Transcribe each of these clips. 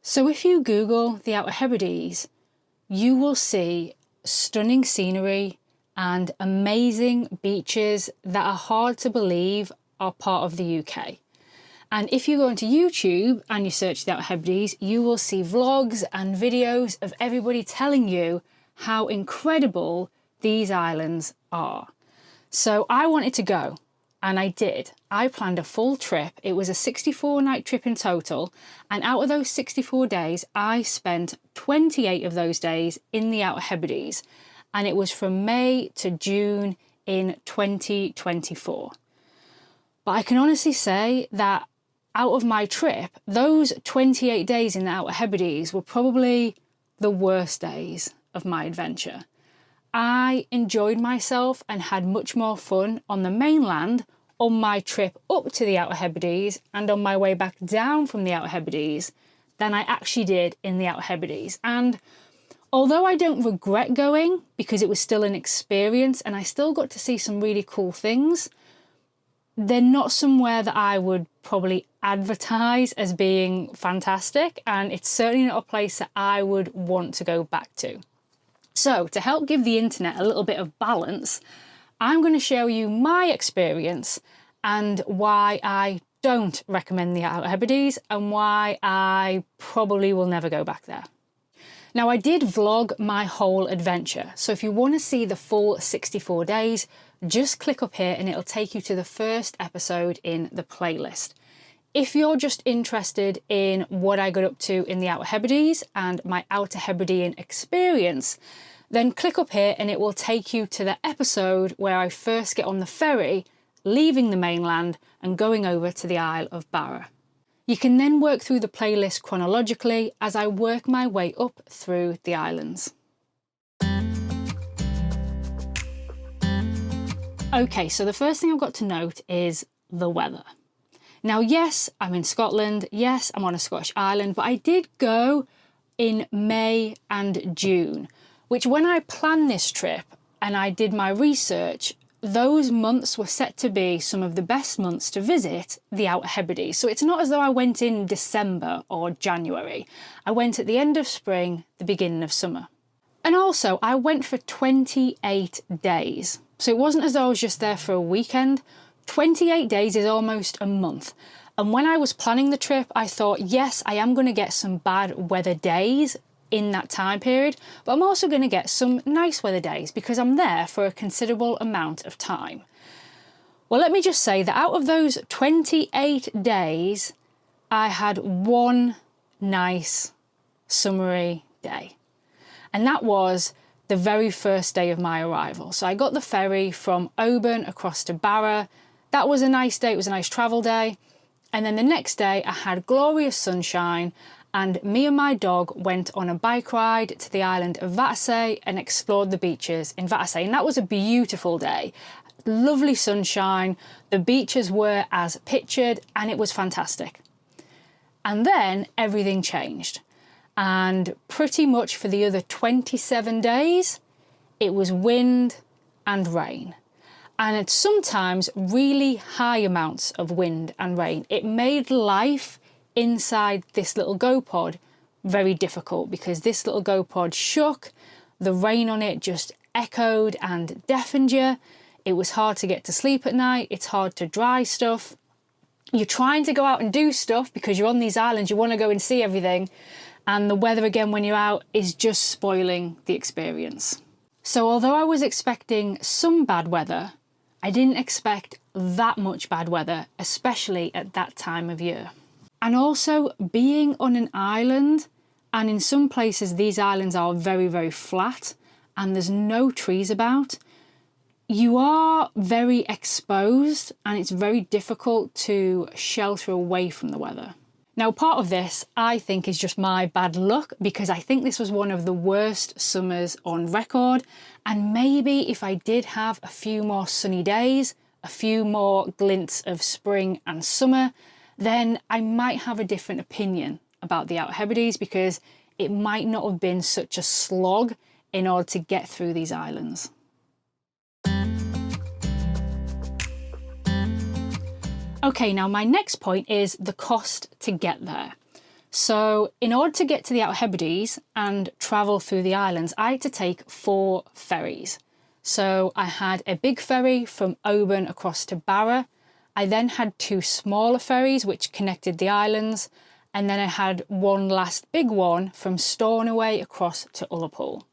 So if you Google the Outer Hebrides, you will see stunning scenery and amazing beaches that are hard to believe are part of the UK. And if you go into YouTube and you search the Outer Hebrides, you will see vlogs and videos of everybody telling you how incredible these islands are. So I wanted to go, and I did. I planned a full trip. It was a 64-night trip in total, and out of those 64 days, I spent 28 of those days in the Outer Hebrides, and it was from May to June in 2024. But I can honestly say that out of my trip, those 28 days in the Outer Hebrides were probably the worst days of my adventure. I enjoyed myself and had much more fun on the mainland on my trip up to the Outer Hebrides and on my way back down from the Outer Hebrides than I actually did in the Outer Hebrides. And although I don't regret going because it was still an experience and I still got to see some really cool things, they're not somewhere that I would probably advertise as being fantastic, and it's certainly not a place that I would want to go back to. So to help give the internet a little bit of balance, I'm going to show you my experience and why I don't recommend the Outer Hebrides and why I probably will never go back there. Now, I did vlog my whole adventure, so if you want to see the full 64 days, just click up here and it'll take you to the first episode in the playlist. If you're just interested in what I got up to in the Outer Hebrides and my Outer Hebridean experience, then click up here and it will take you to the episode where I first get on the ferry, leaving the mainland and going over to the Isle of Barra. You can then work through the playlist chronologically as I work my way up through the islands. Okay, so the first thing I've got to note is the weather. Now, yes, I'm in Scotland, yes, I'm on a Scottish island, but I did go in May and June, which when I planned this trip and I did my research, those months were set to be some of the best months to visit the Outer Hebrides. So it's not as though I went in December or January. I went at the end of spring, the beginning of summer. And also, I went for 28 days. So it wasn't as though I was just there for a weekend. 28 days is almost a month. And when I was planning the trip, I thought, yes, I am going to get some bad weather days in that time period, but I'm also going to get some nice weather days because I'm there for a considerable amount of time. Well, let me just say that out of those 28 days, I had one nice summery day. And that was the very first day of my arrival. So I got the ferry from Oban across to Barra. That was a nice day, it was a nice travel day. And then the next day I had glorious sunshine and me and my dog went on a bike ride to the island of Vatersay and explored the beaches in Vatersay. And that was a beautiful day. Lovely sunshine, the beaches were as pictured and it was fantastic. And then everything changed. And pretty much for the other 27 days, it was wind and rain. And it's sometimes really high amounts of wind and rain. It made life inside this little GoPod very difficult because this little GoPod shook, the rain on it just echoed and deafened you. It was hard to get to sleep at night, it's hard to dry stuff. You're trying to go out and do stuff because you're on these islands, you want to go and see everything, and the weather again when you're out is just spoiling the experience. So although I was expecting some bad weather, I didn't expect that much bad weather, especially at that time of year. And also being on an island, and in some places these islands are very, very flat and there's no trees about, you are very exposed and it's very difficult to shelter away from the weather. Now, part of this, I think, is just my bad luck because I think this was one of the worst summers on record. And maybe if I did have a few more sunny days, a few more glints of spring and summer, then I might have a different opinion about the Outer Hebrides because it might not have been such a slog in order to get through these islands. Okay, now my next point is the cost to get there. So in order to get to the Outer Hebrides and travel through the islands, I had to take 4 ferries. So I had a big ferry from Oban across to Barra. I then had 2 smaller ferries which connected the islands, and then I had one last big one from Stornoway across to Ullapool.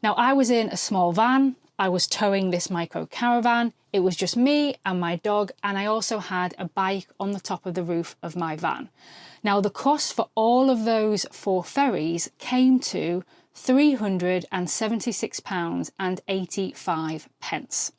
Now I was in a small van. I was towing this micro caravan. It was just me and my dog, and I also had a bike on the top of the roof of my van. Now the cost for all of those 4 ferries came to £376.85.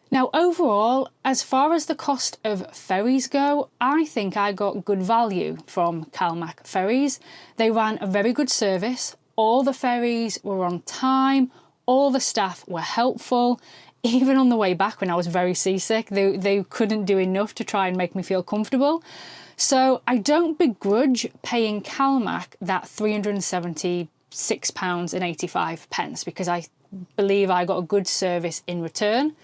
Now overall, as far as the cost of ferries go, I think I got good value from CalMac Ferries. They ran a very good service. All the ferries were on time. All the staff were helpful. Even on the way back when I was very seasick, they couldn't do enough to try and make me feel comfortable. So I don't begrudge paying CalMac that £376.85 because I believe I got a good service in return.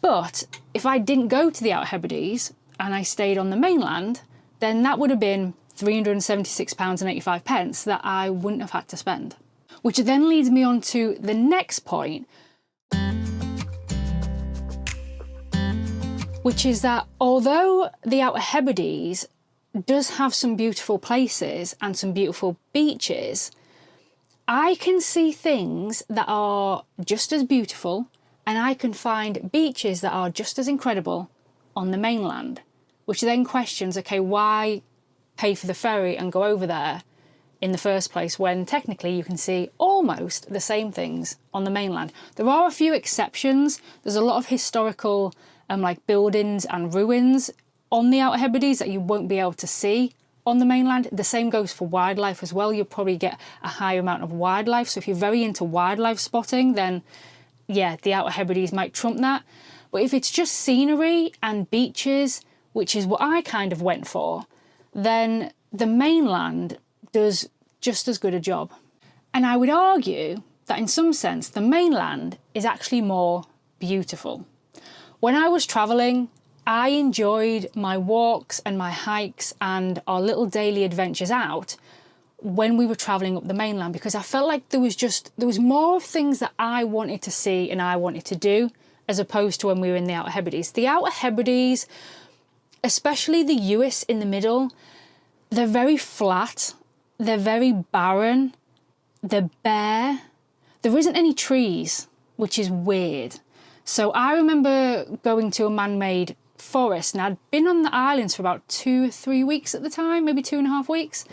But if I didn't go to the Outer Hebrides and I stayed on the mainland, then that would have been £376.85 that I wouldn't have had to spend. Which then leads me on to the next point, which is that although the Outer Hebrides does have some beautiful places and some beautiful beaches, I can see things that are just as beautiful, and I can find beaches that are just as incredible on the mainland, which then questions, okay, why pay for the ferry and go over there in the first place when technically you can see almost the same things on the mainland. There are a few exceptions. There's a lot of historical like buildings and ruins on the Outer Hebrides that you won't be able to see on the mainland. The same goes for wildlife as well. You'll probably get a higher amount of wildlife. So if you're very into wildlife spotting, then yeah, the Outer Hebrides might trump that. But if it's just scenery and beaches, which is what I kind of went for, then the mainland does just as good a job. And I would argue that in some sense, the mainland is actually more beautiful. When I was travelling, I enjoyed my walks and my hikes and our little daily adventures out when we were travelling up the mainland, because I felt like there was more things that I wanted to see and I wanted to do as opposed to when we were in the Outer Hebrides. The Outer Hebrides, especially the Uist in the middle, they're very flat, they're very barren, they're bare. There isn't any trees, which is weird. So I remember going to a man-made forest, and I'd been on the islands for about 2 or 3 weeks at the time, maybe 2.5 weeks.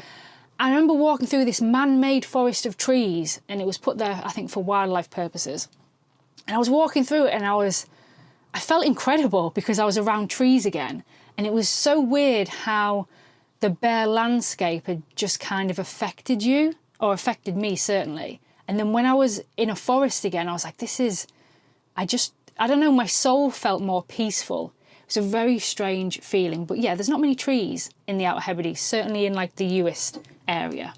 I remember walking through this man-made forest of trees, and it was put there, I think, for wildlife purposes. And I was walking through it and I felt incredible because I was around trees again. And it was so weird how the bare landscape had just kind of affected you, or affected me certainly. And then when I was in a forest again, I was like, I don't know, my soul felt more peaceful. It was a very strange feeling. But yeah, there's not many trees in the Outer Hebrides, certainly in like the Uist area.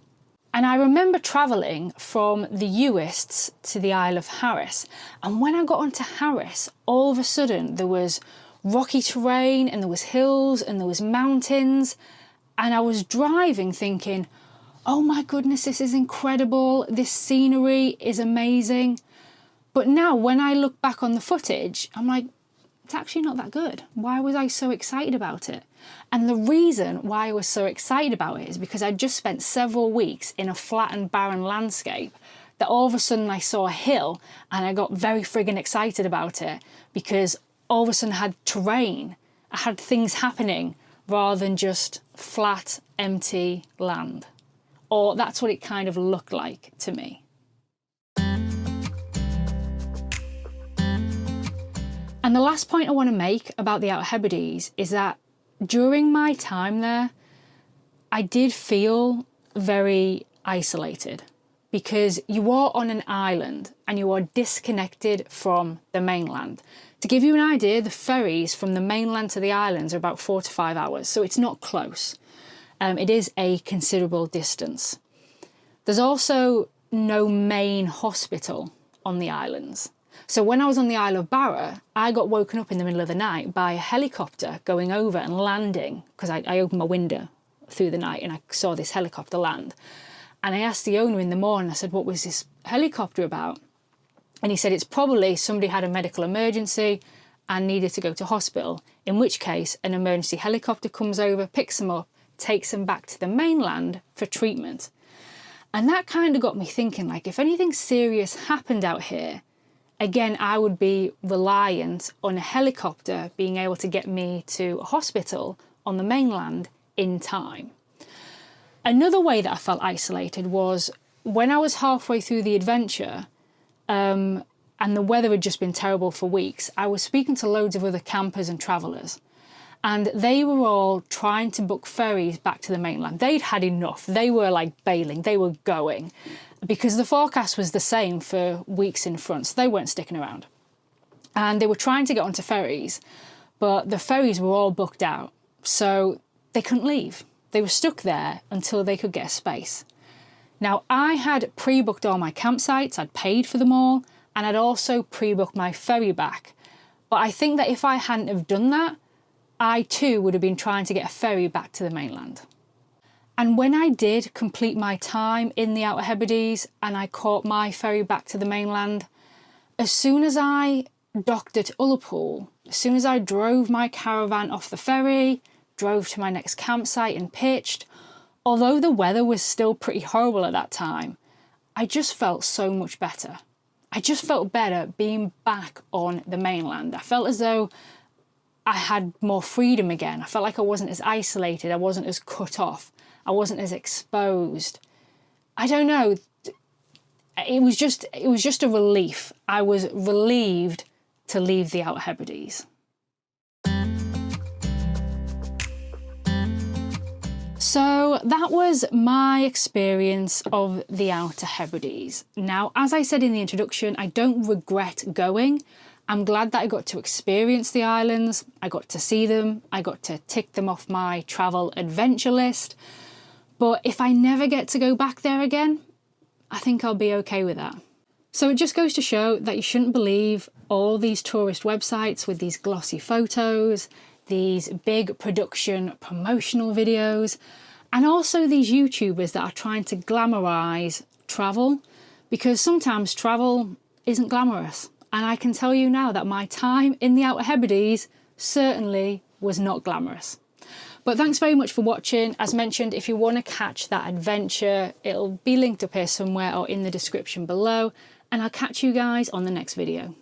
And I remember travelling from the Uists to the Isle of Harris. And when I got onto Harris, all of a sudden there was rocky terrain and there was hills and there was mountains. And I was driving thinking, oh my goodness, this is incredible. This scenery is amazing. But now when I look back on the footage, I'm like, it's actually not that good. Why was I so excited about it? And the reason why I was so excited about it is because I'd just spent several weeks in a flat and barren landscape that all of a sudden I saw a hill and I got very friggin' excited about it because all of a sudden I had terrain. I had things happening rather than just flat, empty land. Or that's what it kind of looked like to me. And the last point I want to make about the Outer Hebrides is that during my time there, I did feel very isolated because you are on an island and you are disconnected from the mainland. To give you an idea, the ferries from the mainland to the islands are about 4 to 5 hours, so it's not close. It is a considerable distance. There's also no main hospital on the islands. So when I was on the Isle of Barra, I got woken up in the middle of the night by a helicopter going over and landing, because I opened my window through the night and I saw this helicopter land. And I asked the owner in the morning, I said, what was this helicopter about? And he said, it's probably somebody had a medical emergency and needed to go to hospital, in which case an emergency helicopter comes over, picks them up, takes them back to the mainland for treatment. And that kind of got me thinking, like, if anything serious happened out here, again, I would be reliant on a helicopter being able to get me to a hospital on the mainland in time. Another way that I felt isolated was when I was halfway through the adventure, and the weather had just been terrible for weeks, I was speaking to loads of other campers and travellers, and they were all trying to book ferries back to the mainland. They'd had enough. They were like bailing, they were going, because the forecast was the same for weeks in front, so they weren't sticking around. And they were trying to get onto ferries, but the ferries were all booked out, so they couldn't leave. They were stuck there until they could get a space. Now, I had pre-booked all my campsites, I'd paid for them all, and I'd also pre-booked my ferry back. But I think that if I hadn't have done that, I too would have been trying to get a ferry back to the mainland. And when I did complete my time in the Outer Hebrides and I caught my ferry back to the mainland, as soon as I docked at Ullapool, as soon as I drove my caravan off the ferry, drove to my next campsite and pitched, although the weather was still pretty horrible at that time, I just felt so much better. I just felt better being back on the mainland. I felt as though I had more freedom again. I felt like I wasn't as isolated, I wasn't as cut off, I wasn't as exposed. I don't know, it was just a relief. I was relieved to leave the Outer Hebrides. So that was my experience of the Outer Hebrides. Now, as I said in the introduction, I don't regret going. I'm glad that I got to experience the islands, I got to see them, I got to tick them off my travel adventure list. But if I never get to go back there again, I think I'll be okay with that. So it just goes to show that you shouldn't believe all these tourist websites with these glossy photos, these big production promotional videos, and also these YouTubers that are trying to glamorize travel, because sometimes travel isn't glamorous. And I can tell you now that my time in the Outer Hebrides certainly was not glamorous. But thanks very much for watching. As mentioned, if you want to catch that adventure, it'll be linked up here somewhere or in the description below. And I'll catch you guys on the next video.